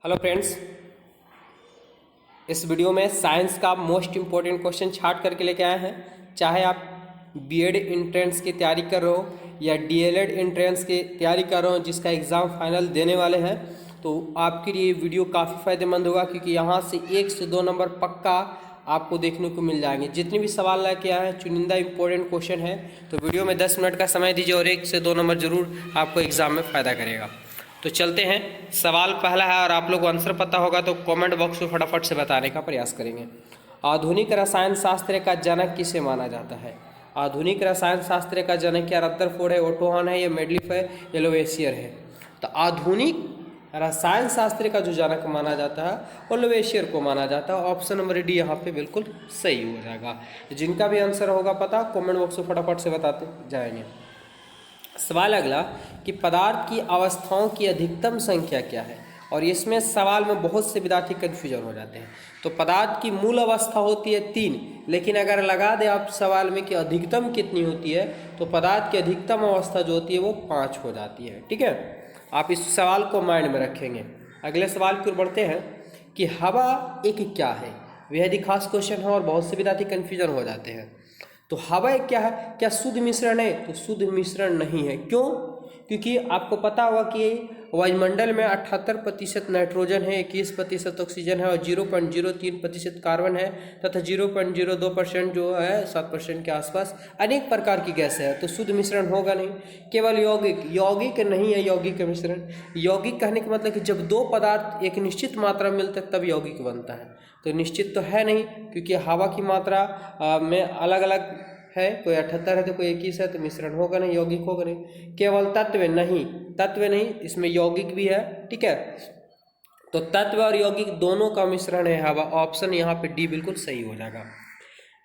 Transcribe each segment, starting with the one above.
Hello friends, इस video में science का मोस्ट इम्पोर्टेंट क्वेश्चन छाट करके लेके आए हैं। चाहे आप बीएड एंट्रेंस की तैयारी कर रहे हो या डीएलएड एंट्रेंस की तैयारी कर रहे हो जिसका एग्ज़ाम फाइनल देने वाले हैं, तो आपके लिए वीडियो काफ़ी फ़ायदेमंद होगा, क्योंकि यहाँ से 1 से 2 नंबर पक्का आपको देखने को मिल जाएंगे। जितने भी सवाल लेके आए हैं चुनिंदा इंपॉर्टेंट क्वेश्चन है, तो वीडियो में 10 मिनट का समय दीजिए और 1 से 2 नंबर जरूर आपको एग्ज़ाम में फ़ायदा करेगा। तो चलते हैं, सवाल पहला है और आप लोग को आंसर पता होगा तो कमेंट बॉक्स में फटाफट से बताने का प्रयास करेंगे। आधुनिक रसायन शास्त्र का जनक किसे माना जाता है? आधुनिक रसायन शास्त्र का जनक क्या रदरफोर्ड है, ओटो हन है, या मेडलिफ है, या लवेसियर है? तो आधुनिक रसायन शास्त्र का जो जनक माना जाता है वो लवेसियर को माना जाता है। ऑप्शन नंबर डी यहाँ पे बिल्कुल सही हो जाएगा। जिनका भी आंसर होगा पता कमेंट बॉक्स में फटाफट से बताते जाएंगे। सवाल अगला कि पदार्थ की अवस्थाओं की अधिकतम संख्या क्या है? और इसमें सवाल में बहुत से विद्यार्थी कन्फ्यूजन हो जाते हैं। तो पदार्थ की मूल अवस्था होती है 3, लेकिन अगर लगा दें आप सवाल में कि अधिकतम कितनी होती है, तो पदार्थ की अधिकतम अवस्था जो होती है वो 5 हो जाती है। ठीक है, आप इस सवाल को माइंड में रखेंगे। अगले सवाल की ओर बढ़ते हैं कि हवा एक क्या है? बेहद ही खास क्वेश्चन है और बहुत से विद्यार्थी कन्फ्यूजन हो जाते हैं। तो हवा एक क्या है? क्या शुद्ध मिश्रण है? तो शुद्ध मिश्रण नहीं है। क्यों? क्योंकि आपको पता होगा कि वायुमंडल में 78% नाइट्रोजन है, 21% ऑक्सीजन है और 0.03% कार्बन है तथा 0.02% जो है 7% के आसपास अनेक प्रकार की गैस है। तो शुद्ध मिश्रण होगा नहीं। केवल यौगिक नहीं है यौगिक मिश्रण। यौगिक कहने का मतलब कि जब दो पदार्थ एक निश्चित मात्रा में मिलते हैं तब यौगिक बनता है। तो निश्चित तो है नहीं, क्योंकि हवा की मात्रा में अलग अलग है, कोई 78 है तो कोई 21 है, तो मिश्रण होगा नहीं, यौगिक होगा नहीं। केवल तत्व नहीं, इसमें यौगिक भी है। ठीक है, तो तत्व और यौगिक दोनों का मिश्रण है हवा। ऑप्शन यहाँ पे डी बिल्कुल सही हो जाएगा।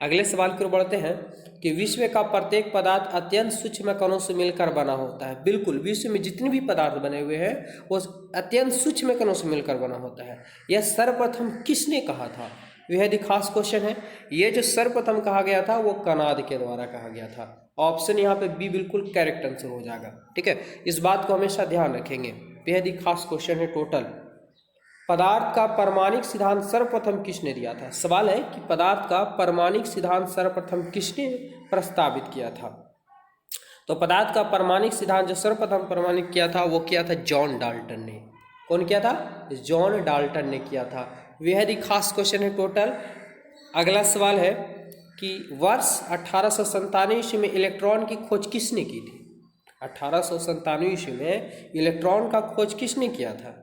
अगले सवाल की ओर बढ़ते हैं कि विश्व का प्रत्येक पदार्थ अत्यंत सूक्ष्म कणों से मिलकर बना होता है। बिल्कुल, विश्व में जितने भी पदार्थ बने हुए हैं वो अत्यंत सूक्ष्म कणों से मिलकर बना होता है। यह सर्वप्रथम किसने कहा था? बेहद ही खास क्वेश्चन है। ये जो सर्वप्रथम कहा गया था वो कनाद के द्वारा कहा गया था। ऑप्शन यहाँ पे बी बिल्कुल करेक्ट आंसर हो जाएगा। ठीक है, इस बात को हमेशा ध्यान रखेंगे। बेहद ही खास क्वेश्चन है। टोटल पदार्थ का परमाणिक सिद्धांत सर्वप्रथम किसने दिया था? सवाल है कि पदार्थ का परमाणिक सिद्धांत सर्वप्रथम किसने प्रस्तावित किया था? तो पदार्थ का परमाणिक सिद्धांत जो सर्वप्रथम प्रमाणित किया था वो किया था जॉन डाल्टन ने। कौन किया था? जॉन डाल्टन ने किया था। बेहद ही खास क्वेश्चन है टोटल। अगला सवाल है कि वर्ष 1897 ईस्वी में इलेक्ट्रॉन की खोज किसने की थी? 1897 ईस्वी में इलेक्ट्रॉन का खोज किसने किया था?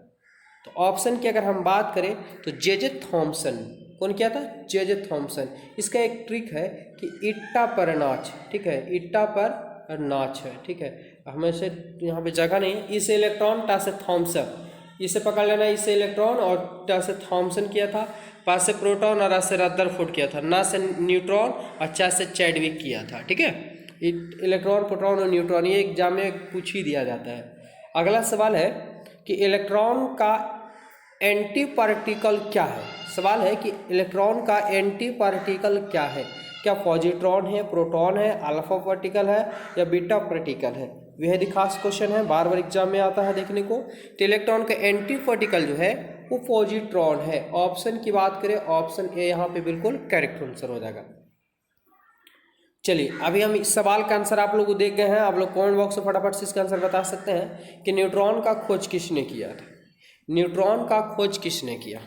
तो ऑप्शन की अगर हम बात करें तो जे थॉमसन। कौन किया था? J Thomson. इसका एक ट्रिक है कि ईटा पर नाच। ठीक है, ईटा पर नाच है। ठीक है, हमें से यहाँ पे जगह नहीं है। इस इलेक्ट्रॉन टा से थॉमसन, इसे पकड़ लेना। इसे इलेक्ट्रॉन और टा से थॉमसन किया था, पा से प्रोटॉन और से रदरफोर्ड किया था, ना से न्यूट्रॉन और चा से चैडविक किया था। ठीक है, इलेक्ट्रॉन, प्रोटॉन और न्यूट्रॉन ये एग्जाम में पूछ ही दिया जाता है। अगला सवाल है कि इलेक्ट्रॉन का एंटी पार्टिकल क्या है? सवाल है कि इलेक्ट्रॉन का एंटी पार्टिकल क्या है? क्या पॉजिट्रॉन है, प्रोटॉन है, अल्फा पार्टिकल है, या बीटा पार्टिकल है? बेहद ही खास क्वेश्चन है, बार बार एग्जाम में आता है देखने को। तो इलेक्ट्रॉन का एंटी पार्टिकल जो है वो पॉजिट्रॉन है। ऑप्शन की बात करें, ऑप्शन ए यहाँ पे बिल्कुल करेक्ट आंसर हो जाएगा। चलिए, अभी हम इस सवाल का आंसर आप लोग देख गए हैं। आप लोग कमेंट बॉक्स में फटाफट से इसका आंसर बता सकते हैं कि न्यूट्रॉन का खोज किसने किया था? न्यूट्रॉन का खोज किसने किया?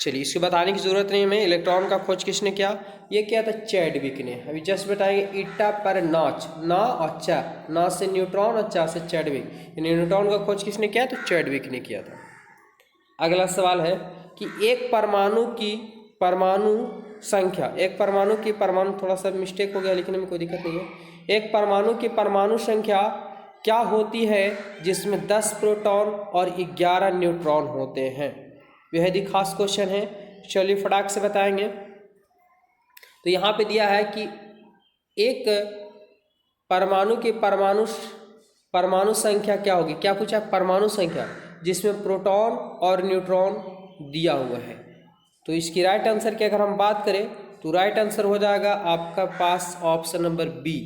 चलिए, इसको बताने की जरूरत नहीं हमें। इलेक्ट्रॉन का खोज किसने किया? ये किया था चैडविक ने। अभी जस्ट बताएंगे ईटा पर नाच, ना और चा, ना से न्यूट्रॉन और चा से चैडविक। न्यूट्रॉन का खोज किसने किया? तो चैडविक ने किया था। अगला सवाल है कि एक परमाणु की परमाणु संख्या, एक परमाणु की परमाणु, थोड़ा सा मिस्टेक हो गया लेकिन हमें कोई दिक्कत नहीं है। एक परमाणु की परमाणु संख्या क्या होती है जिसमें 10 प्रोटॉन और 11 न्यूट्रॉन होते हैं? बेहद ही खास क्वेश्चन है। चलिए फटाक से बताएंगे। तो यहाँ पे दिया है कि एक परमाणु की परमाणु संख्या क्या होगी? क्या पूछा? परमाणु संख्या जिसमें प्रोटॉन और न्यूट्रॉन दिया हुआ है। तो इसकी राइट आंसर की अगर हम बात करें तो राइट आंसर हो जाएगा आपका पास ऑप्शन नंबर बी,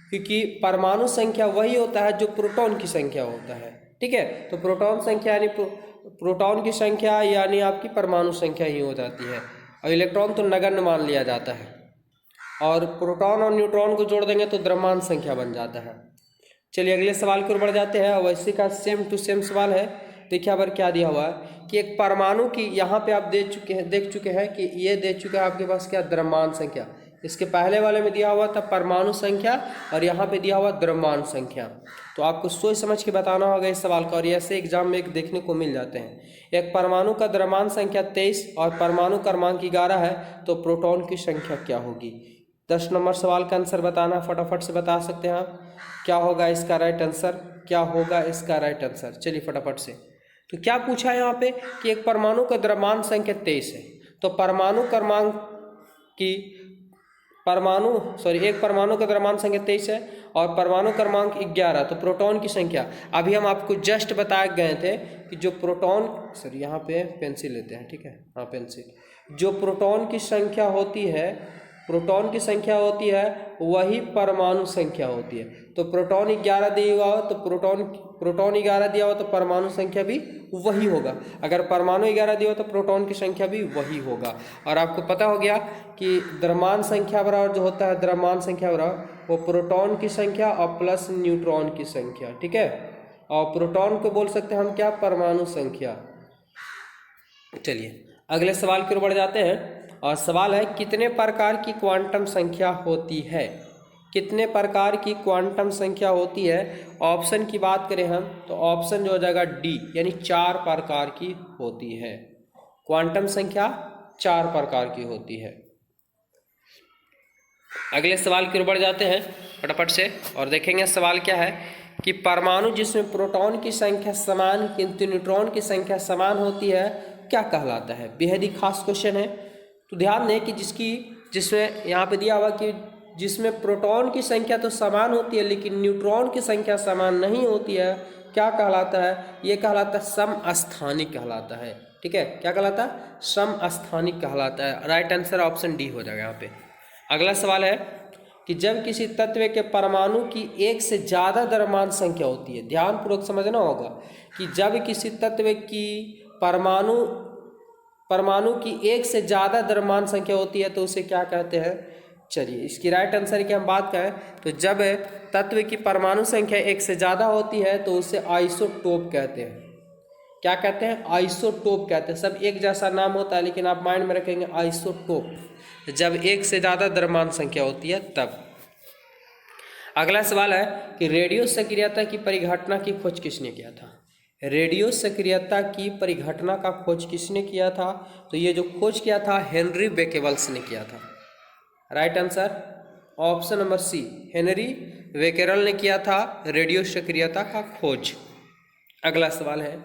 क्योंकि परमाणु संख्या वही होता है जो प्रोटॉन की संख्या होता है। ठीक है, तो प्रोटॉन संख्या यानी प्रोटॉन की संख्या यानी आपकी परमाणु संख्या ही हो जाती है, और इलेक्ट्रॉन तो नगण्य मान लिया जाता है, और प्रोटॉन और न्यूट्रॉन को जोड़ देंगे तो द्रव्यमान संख्या बन जाता है। चलिए अगले सवाल की ओर बढ़ जाते हैं। वैसे का सेम टू सेम सवाल है। देखिए यहाँ पर क्या दिया हुआ है कि एक परमाणु की, यहाँ पे आप देख चुके हैं कि ये दे चुके हैं आपके पास क्या, द्रव्यमान संख्या। इसके पहले वाले में दिया हुआ था परमाणु संख्या और यहाँ पे दिया हुआ द्रव्यमान संख्या। तो आपको सोच समझ के बताना होगा इस सवाल का, और ऐसे एग्जाम में एक देखने को मिल जाते हैं। एक परमाणु का द्रव्यमान संख्या 23 और परमाणु क्रमांक 11 है, तो प्रोटॉन की संख्या क्या होगी। 10 नंबर सवाल का आंसर बताना, फटाफट से बता सकते हैं आप। क्या होगा इसका राइट आंसर, क्या होगा इसका राइट आंसर। चलिए फटाफट से। तो क्या पूछा है यहाँ पे कि एक परमाणु का द्रव्यमान संख्या 23 है, तो एक परमाणु का द्रव्यमान संख्या 23 है और परमाणु क्रमांक 11, तो प्रोटॉन की संख्या। अभी हम आपको जस्ट बताए गए थे कि जो प्रोटॉन, यहाँ पे पेंसिल लेते हैं, ठीक है, हाँ पेंसिल, जो प्रोटॉन की संख्या होती है, प्रोटॉन की संख्या होती है वही परमाणु संख्या होती है। तो प्रोटॉन 11 दिया हुआ हो तो प्रोटॉन 11 दिया हुआ तो परमाणु संख्या भी वही होगा। अगर परमाणु 11 दिया हो तो प्रोटॉन की संख्या भी वही होगा। और आपको पता हो गया कि द्रव्यमान संख्या बराबर जो होता है, द्रव्यमान संख्या बराबर वो प्रोटॉन की संख्या और प्लस न्यूट्रॉन की संख्या, ठीक है। और प्रोटॉन को बोल सकते हैं हम क्या, परमाणु संख्या। चलिए अगले सवाल की ओर बढ़ जाते हैं, और सवाल है कितने प्रकार की क्वांटम संख्या होती है। कितने प्रकार की क्वांटम संख्या होती है। ऑप्शन की बात करें हम तो ऑप्शन जो हो जाएगा डी, यानी 4 प्रकार की होती है। क्वांटम संख्या 4 प्रकार की होती है। अगले सवाल की ओर बढ़ जाते हैं फटाफट से और देखेंगे सवाल क्या है कि परमाणु जिसमें प्रोटॉन की संख्या समान किंतु न्यूट्रॉन की संख्या समान होती है क्या कहलाता है। बेहद ही खास क्वेश्चन है। तो ध्यान दें कि जिसमें यहाँ पे दिया हुआ कि जिसमें प्रोटॉन की संख्या तो समान होती है लेकिन न्यूट्रॉन की संख्या समान नहीं होती है, क्या कहलाता है, ये कहलाता है समस्थानिक कहलाता है। ठीक है, क्या कहलाता है, समस्थानिक कहलाता है। राइट आंसर ऑप्शन डी हो जाएगा यहाँ पे। अगला सवाल है कि जब किसी तत्व के परमाणु की एक से ज़्यादा द्रव्यमान संख्या होती है, ध्यानपूर्वक समझना होगा कि जब किसी तत्व की परमाणु की एक से ज़्यादा द्रव्यमान संख्या होती है तो उसे क्या कहते हैं। चलिए इसकी राइट आंसर की हम बात करें तो जब तत्व की परमाणु संख्या एक से ज़्यादा होती है तो उसे आइसोटोप कहते हैं। क्या कहते हैं, आइसोटोप कहते हैं। सब एक जैसा नाम होता है लेकिन आप माइंड में रखेंगे आइसोटोप, जब एक से ज़्यादा द्रव्यमान संख्या होती है तब। अगला सवाल है कि रेडियो सक्रियता की परिघटना की खोज किसने किया था। रेडियो सक्रियता की परिघटना का खोज किसने किया था, तो ये जो खोज किया था हेनरी बेकेवल्स ने किया था। Right answer option number C, Henri Becquerel ने किया था रेडियो सक्रियता का खोज। अगला सवाल है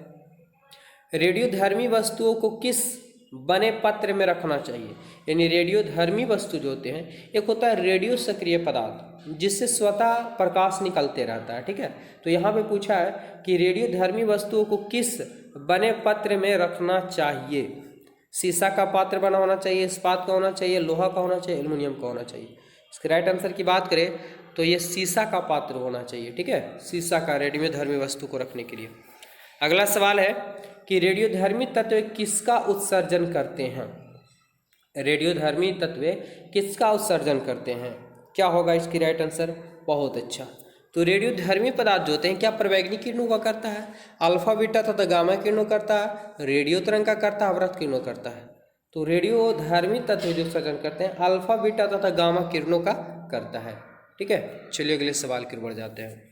रेडियोधर्मी वस्तुओं को किस बने पत्र में रखना चाहिए। यानी रेडियोधर्मी वस्तु जो होते हैं, एक होता है रेडियो सक्रिय पदार्थ जिससे स्वतः प्रकाश निकलते रहता है। ठीक है, तो यहाँ पे पूछा है कि रेडियोधर्मी वस्तुओं को किस बने पत्र में रखना चाहिए। शीशा का पात्र बना होना चाहिए, इस्पात का होना चाहिए, लोहा का होना चाहिए, एल्युमिनियम का होना चाहिए। इसके राइट आंसर की बात करें तो ये शीशा का पात्र होना चाहिए। ठीक है, शीशा का रेडियोधर्मी वस्तु को रखने के लिए। अगला सवाल है कि रेडियोधर्मी तत्व किसका उत्सर्जन करते हैं। रेडियोधर्मी तत्व किसका उत्सर्जन करते हैं, क्या होगा इसकी राइट आंसर। बहुत अच्छा, तो रेडियोधर्मी पदार्थ जो होते हैं क्या प्रवैगिक किरणों का करता है, अल्फा बीटा तथा गामा किरणों करता है, रेडियो तरंग का करता है, अवरक्त किरणों करता है। तो रेडियोधर्मी तत्व जो उत्सर्जन करते हैं अल्फा बीटा तथा गामा किरणों का करता है। ठीक है, चलिए अगले सवाल की ओर बढ़ जाते हैं।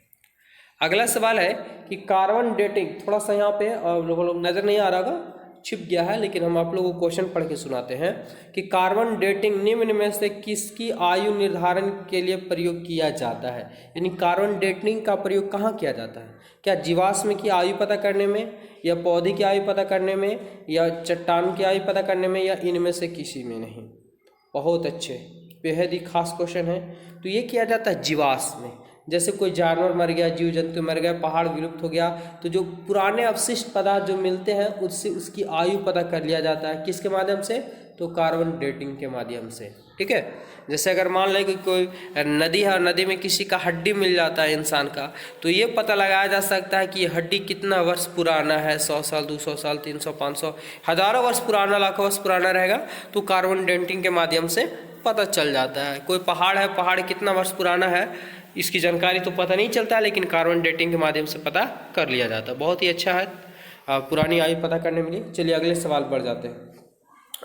अगला सवाल है कि कार्बन डेटिंग, थोड़ा सा यहाँ पे लोग नज़र नहीं आ रहा होगा, छिप गया है, लेकिन हम आप लोगों को क्वेश्चन पढ़ के सुनाते हैं कि कार्बन डेटिंग निम्न में से किसकी आयु निर्धारण के लिए प्रयोग किया जाता है। यानी कार्बन डेटिंग का प्रयोग कहाँ किया जाता है, क्या जीवाश्म की आयु पता करने में, या पौधे की आयु पता करने में, या चट्टान की आयु पता करने में, या इनमें से किसी में नहीं। बहुत अच्छे, बेहद ही खास क्वेश्चन है। तो ये किया जाता है जीवाश्म में, जैसे कोई जानवर मर गया, जीव जंतु मर गया, पहाड़ विलुप्त हो गया, तो जो पुराने अवशिष्ट पदार्थ जो मिलते हैं उससे उसकी आयु पता कर लिया जाता है। किसके माध्यम से, तो कार्बन डेटिंग के माध्यम से। ठीक है। जैसे अगर मान लें कि कोई नदी है और नदी में किसी का हड्डी मिल जाता है इंसान का, तो ये पता लगाया जा सकता है कि ये हड्डी कितना वर्ष पुराना है, 100 साल, 200 साल, 300, 500, हज़ारों वर्ष पुराना, लाखों वर्ष पुराना रहेगा, तो कार्बन डेटिंग के माध्यम से पता चल जाता है। कोई पहाड़ है, पहाड़ कितना वर्ष पुराना है इसकी जानकारी तो पता नहीं चलता है, लेकिन कार्बन डेटिंग के माध्यम से पता कर लिया जाता है। बहुत ही अच्छा है पुरानी आयु पता करने में लिए। चलिए अगले सवाल पर जाते हैं।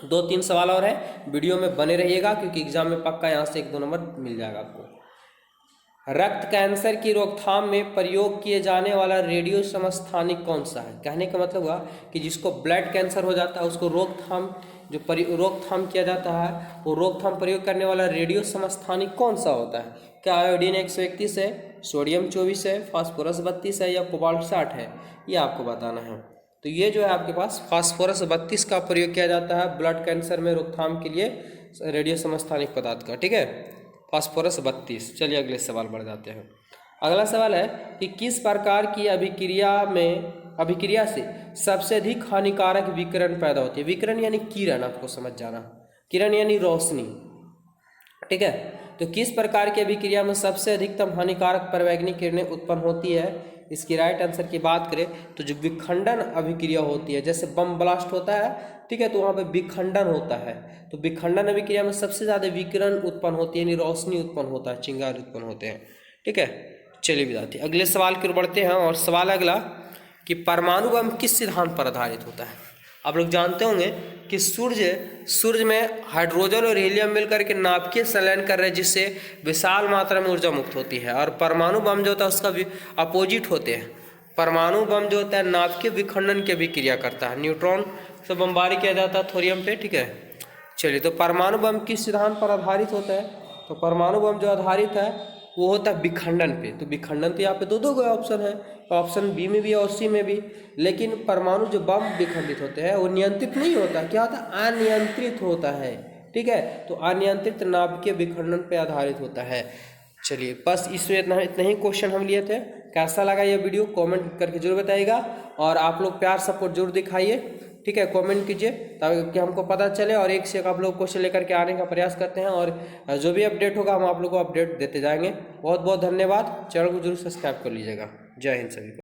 2-3 सवाल और है, वीडियो में बने रहिएगा क्योंकि एग्जाम में पक्का यहाँ से 1-2 नंबर मिल जाएगा आपको। रक्त कैंसर की रोकथाम में प्रयोग किए जाने वाला रेडियो समस्थानिक कौन सा है? कहने का मतलब हुआ कि जिसको ब्लड कैंसर हो जाता है उसको रोकथाम किया जाता है, वो रोकथाम प्रयोग करने वाला रेडियो समस्थानिक कौन सा होता है? क्या आयोडीन 131 है, सोडियम 24 है, फास्फोरस 32 है या कोबाल्ट 60 है? ये आपको बताना है। तो ये जो है आपके पास फास्फोरस 32 का प्रयोग किया जाता है ब्लड कैंसर में रोकथाम के लिए रेडियो समस्थानिक पदार्थ का, ठीक है, फास्फोरस 32। चलिए अगले सवाल बढ़ जाते हैं। अगला सवाल है कि किस प्रकार की अभिक्रिया से सबसे अधिक हानिकारक विकिरण पैदा होती है? विकिरण यानी किरण, आपको समझ जाना, किरण यानी रोशनी, ठीक है। तो किस प्रकार की अभिक्रिया में सबसे अधिकतम हानिकारक परावैंगनिक किरणें उत्पन्न होती है? इसकी राइट आंसर की बात करें तो जो विखंडन अभिक्रिया होती है, जैसे बम ब्लास्ट होता है, ठीक है, तो वहाँ पे विखंडन होता है, तो विखंडन अभिक्रिया में सबसे ज़्यादा विकिरण उत्पन्न होती है, यानी रोशनी उत्पन्न होता है, चिंगार उत्पन्न होते हैं, ठीक है। चलिए विद्यार्थी अगले सवाल की ओर बढ़ते हैं। और सवाल अगला कि परमाणु बम किस सिद्धांत पर आधारित होता है? आप लोग जानते होंगे कि सूर्य में हाइड्रोजन और हीलियम मिलकर के नाभिकीय संलयन कर रहे हैं, जिससे विशाल मात्रा में ऊर्जा मुक्त होती है। और परमाणु बम जो होता है उसका भी अपोजिट होते हैं। परमाणु बम जो होता है नाभिकीय विखंडन की भी क्रिया करता है, न्यूट्रॉन से बमबारी किया जाता है थोरियम पे, ठीक है। चलिए तो परमाणु बम किस सिद्धांत पर आधारित होता है? तो परमाणु बम जो आधारित है वो होता है विखंडन पे। तो विखंडन तो यहाँ पे दो ऑप्शन है, ऑप्शन बी में भी और सी में भी। लेकिन परमाणु जो बम विखंडित होते हैं वो नियंत्रित नहीं होता, क्या होता है? अनियंत्रित होता है, ठीक है। तो अनियंत्रित नाभिकीय विखंडन पे आधारित होता है। चलिए बस इसमें इतना ही क्वेश्चन हम लिए थे। कैसा लगा ये वीडियो कमेंट करके जरूर बताइएगा, और आप लोग प्यार सपोर्ट जरूर दिखाइए, ठीक है, कमेंट कीजिए ताकि हमको पता चले, और एक से एक आप लोग क्वेश्चन लेकर के आने का प्रयास करते हैं, और जो भी अपडेट होगा हम आप लोग को अपडेट देते जाएंगे। बहुत बहुत धन्यवाद। चैनल को जरूर सब्सक्राइब कर लीजिएगा। जय हिंद सभी को।